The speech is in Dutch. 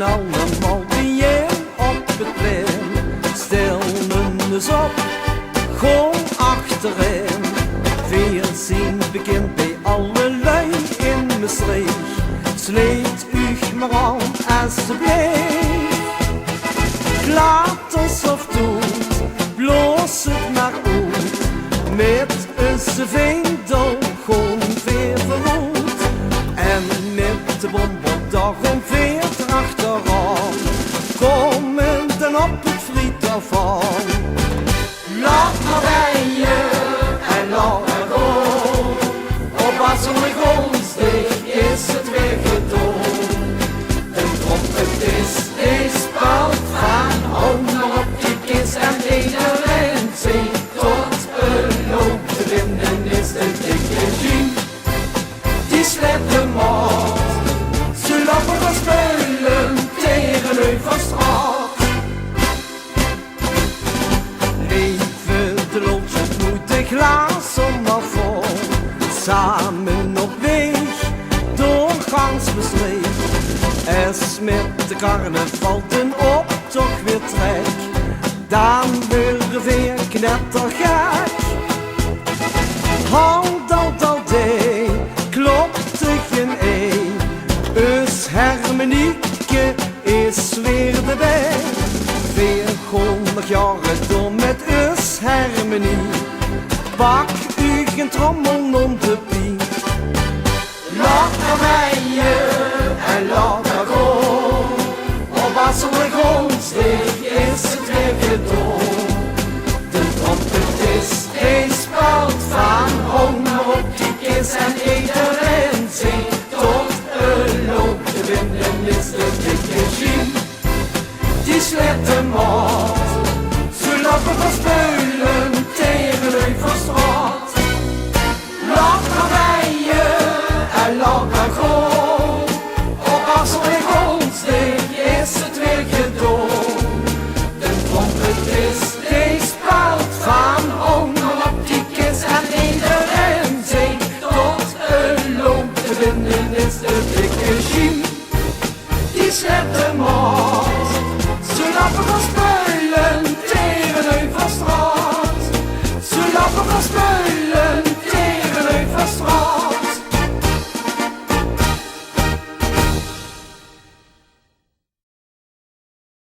allemaal bijeen op het plein. Stel me eens op, gewoon achterin. 14 begint bij alle lui in Maastricht. Sleet u maar aan, alsjeblieft. Laat ons of doet, bloos het maar uit. Met een vendel gewoon weer verroet. En met de bonbon daarom weer erachteraan. Komen dan op het friet af. Laat maar rijden en laat maar gaan. Op Asselme Gonstig is het weer gedaan. Een trompetist is spalt van onder op die kist. En iedereen zingt tot een loop te winnen is de dikke Jean. Die slept de maat. Ze lopen van spelen tegen u van straat. Leven de loodjes moet de glazen maar vol. Samen op weg door gans Maastricht. Es met de carnaval ten optocht weer trek. Dan weer weer knettergek. Hand al dee, klopt er geen ei. Us Hermenieke is weer de weg. 400 jaren door met us Hermenie. Pak u geen trommel om de